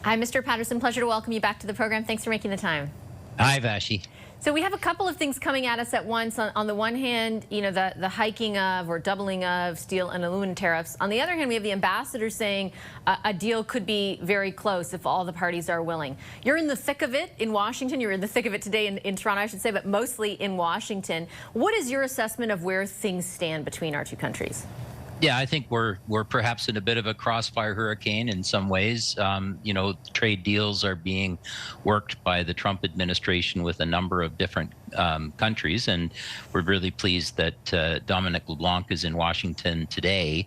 Hi, Mr. Paterson. Pleasure to welcome you back to the program. Thanks for making the time. Hi, Vashi. So we have a couple of things coming at us at once. On the one hand, the hiking of or doubling of steel and aluminum tariffs. On the other hand, we have the ambassador saying a deal could be very close if all the parties are willing. You're in the thick of it in Washington. You're in the thick of it today in Toronto, I should say, but mostly in Washington. What is your assessment of where things stand between our two countries? Yeah, I think we're perhaps in a bit of a crossfire hurricane in some ways. Trade deals are being worked by the Trump administration with a number of different countries, and we're really pleased that Dominic LeBlanc is in Washington today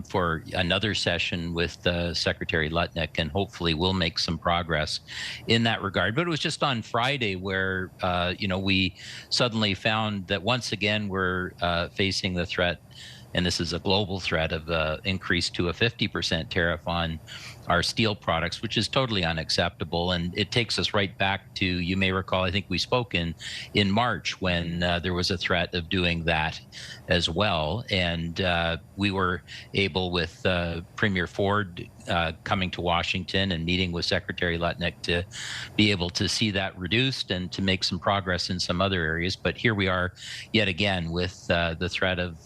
for another session with Secretary Lutnick, and hopefully we'll make some progress in that regard. But it was just on Friday where we suddenly found that once again we're facing the threat, and this is a global threat, of increase to a 50% tariff on our steel products, which is totally unacceptable. And it takes us right back to, you may recall, I think we spoke in March when there was a threat of doing that as well. And we were able, with Premier Ford coming to Washington and meeting with Secretary Lutnick, to be able to see that reduced and to make some progress in some other areas. But here we are yet again with the threat of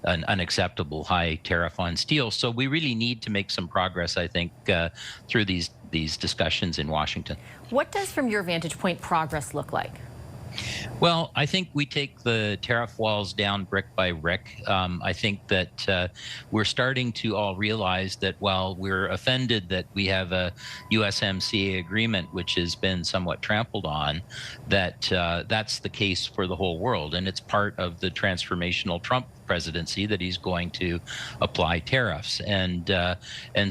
an unacceptable high tariff on steel. So we really need to make some progress, I think, through these discussions in Washington. What does, from your vantage point, progress look like? Well, I think we take the tariff walls down brick by brick. I think that we're starting to all realize that while we're offended that we have a USMCA agreement which has been somewhat trampled on, that that's the case for the whole world. And it's part of the transformational Trump presidency that he's going to apply tariffs. And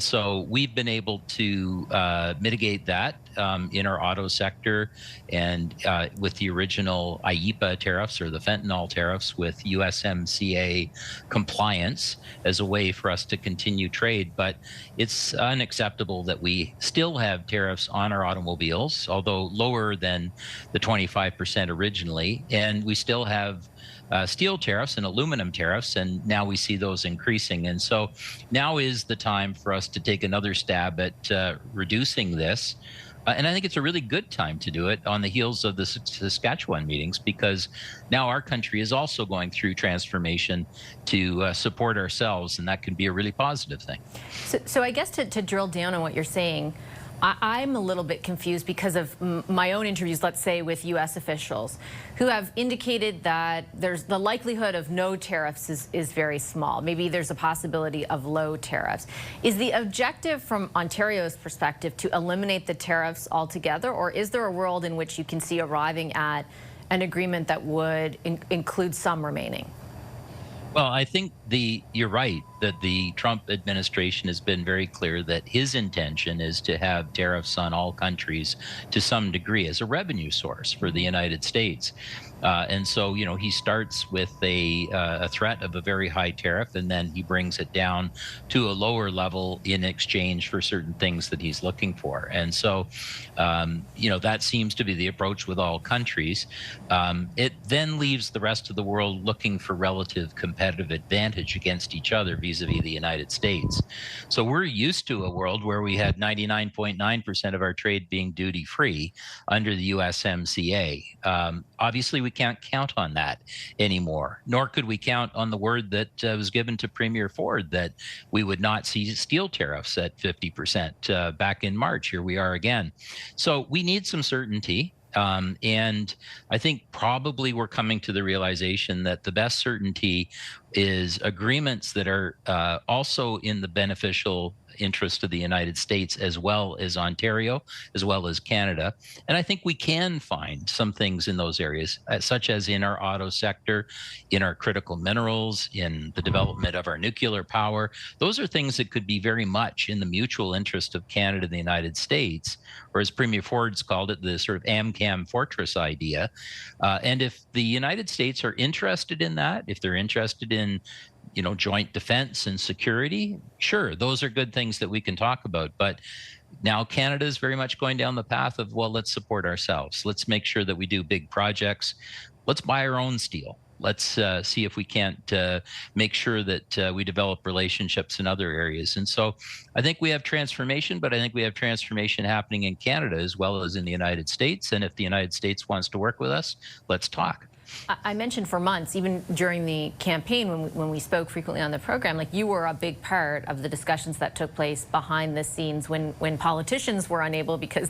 so we've been able to mitigate that in our auto sector, and with the original IEEPA tariffs, or the fentanyl tariffs, with USMCA compliance as a way for us to continue trade. But it's unacceptable that we still have tariffs on our automobiles, although lower than the 25% originally, and we still have steel tariffs and aluminum tariffs, and now we see those increasing. And so now is the time for us to take another stab at reducing this. And I think it's a really good time to do it on the heels of the Saskatchewan meetings, because now our country is also going through transformation to support ourselves, and that can be a really positive thing. So I guess to drill down on what you're saying, I'm a little bit confused because of my own interviews, let's say, with U.S. officials who have indicated that there's the likelihood of no tariffs is very small. Maybe there's a possibility of low tariffs. Is the objective from Ontario's perspective to eliminate the tariffs altogether, or is there a world in which you can see arriving at an agreement that would include some remaining? Well, I think you're right that the Trump administration has been very clear that his intention is to have tariffs on all countries to some degree as a revenue source for the United States. And so, he starts with a threat of a very high tariff, and then he brings it down to a lower level in exchange for certain things that he's looking for. And so, that seems to be the approach with all countries. It then leaves the rest of the world looking for relative competitive advantage against each other vis-a-vis the United States. So we're used to a world where we had 99.9% of our trade being duty-free under the USMCA. Obviously, we can't count on that anymore, nor could we count on the word that was given to Premier Ford that we would not see steel tariffs at 50% back in March. Here we are again. So we need some certainty. And I think probably we're coming to the realization that the best certainty is agreements that are also in the beneficial interest of the United States, as well as Ontario, as well as Canada. And I think we can find some things in those areas, such as in our auto sector, in our critical minerals, in the development of our nuclear power. Those are things that could be very much in the mutual interest of Canada and the United States, or as Premier Ford's called it, the sort of AMCAM fortress idea. And if the United States are interested in that, if they're interested in joint defense and security, sure, those are good things that we can talk about. But now Canada is very much going down the path of, well, let's support ourselves. Let's make sure that we do big projects. Let's buy our own steel. Let's see if we can't make sure that we develop relationships in other areas. And so I think we have transformation, but I think we have transformation happening in Canada as well as in the United States. And if the United States wants to work with us, let's talk. I mentioned for months, even during the campaign when we spoke frequently on the program, like you were a big part of the discussions that took place behind the scenes when politicians were unable because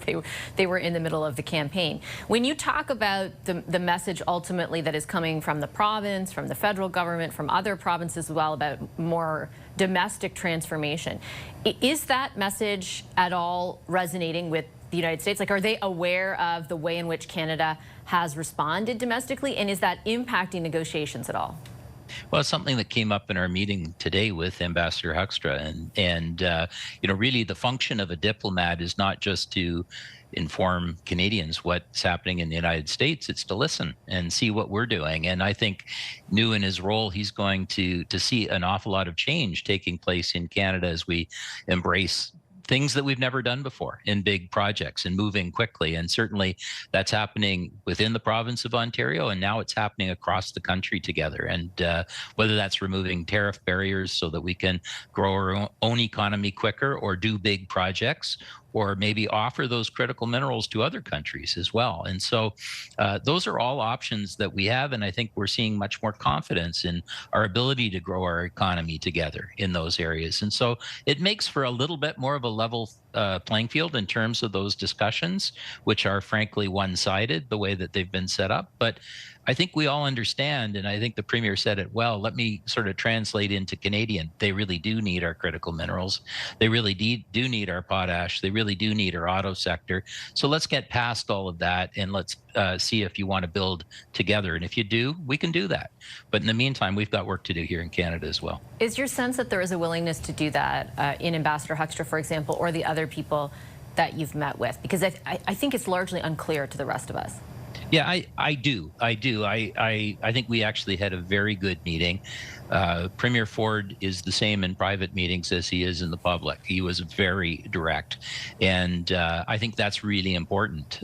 they were in the middle of the campaign. When you talk about the message ultimately that is coming from the province, from the federal government, from other provinces as well about more domestic transformation, is that message at all resonating with the United States? Like, are they aware of the way in which Canada has responded domestically, and is that impacting negotiations at all? Well, it's something that came up in our meeting today with Ambassador Huckstra, and really the function of a diplomat is not just to inform Canadians what's happening in the United States. It's to listen and see what we're doing. And I think new in his role, he's going to see an awful lot of change taking place in Canada as we embrace things that we've never done before in big projects and moving quickly. And certainly that's happening within the province of Ontario, and now it's happening across the country together. And whether that's removing tariff barriers so that we can grow our own economy quicker, or do big projects, or maybe offer those critical minerals to other countries as well. And so those are all options that we have. And I think we're seeing much more confidence in our ability to grow our economy together in those areas. And so it makes for a little bit more of a level playing field in terms of those discussions, which are frankly one-sided the way that they've been set up. But I think we all understand, and I think the Premier said it well. Let me sort of translate into Canadian. They really do need our critical minerals. They really do need our potash. They really do need our auto sector. So let's get past all of that, and let's see if you want to build together. And if you do, we can do that. But in the meantime, we've got work to do here in Canada as well. Is your sense that there is a willingness to do that in Ambassador Huckstra, for example, or the other people that you've met with? Because I think it's largely unclear to the rest of us. Yeah, I do. I think we actually had a very good meeting. Premier Ford is the same in private meetings as he is in the public. He was very direct. And I think that's really important.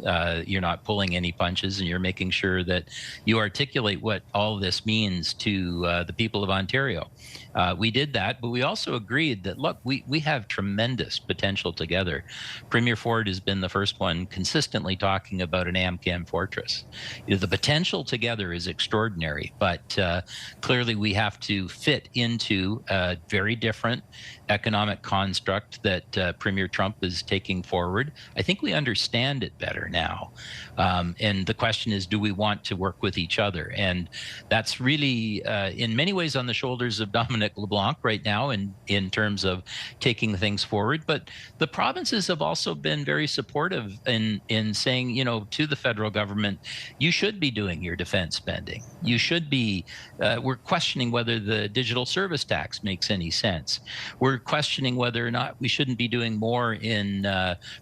You're not pulling any punches, and you're making sure that you articulate what all this means to the people of Ontario. We did that, but we also agreed that, look, we have tremendous potential together. Premier Ford has been the first one consistently talking about an AmCam fortress. The potential together is extraordinary, but clearly we have to fit into a very different economic construct that Premier Trump is taking forward. I think we understand it better now. And the question is, do we want to work with each other? And that's really, in many ways, on the shoulders of Dominic LeBlanc right now in terms of taking things forward. But the provinces have also been very supportive in saying, to the federal government, you should be doing your defense spending. You should be, we're questioning whether the digital service tax makes any sense. We're questioning whether or not we shouldn't be doing more in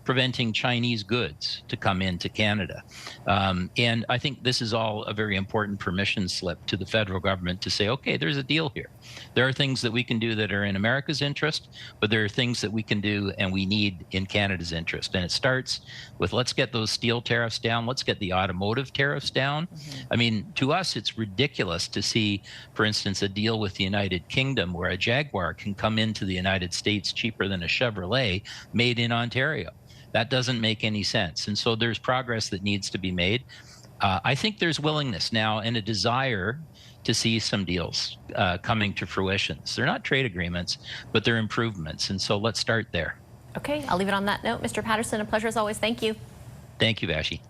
preventing Chinese goods to come into Canada. And I think this is all a very important permission slip to the federal government to say, okay, there's a deal here. There are things that we can do that are in America's interest, but there are things that we can do and we need in Canada's interest. And it starts with, let's get those steel tariffs down. Let's get the automotive tariffs down. I mean, to us, it's ridiculous to see, for instance, a deal with the United Kingdom where a Jaguar can come into the United States cheaper than a Chevrolet made in Ontario. That doesn't make any sense. And so there's progress that needs to be made. I think there's willingness now and a desire to see some deals coming to fruition. So they're not trade agreements, but they're improvements. And so let's start there. Okay, I'll leave it on that note. Mr. Paterson, a pleasure as always. Thank you. Thank you, Vashi.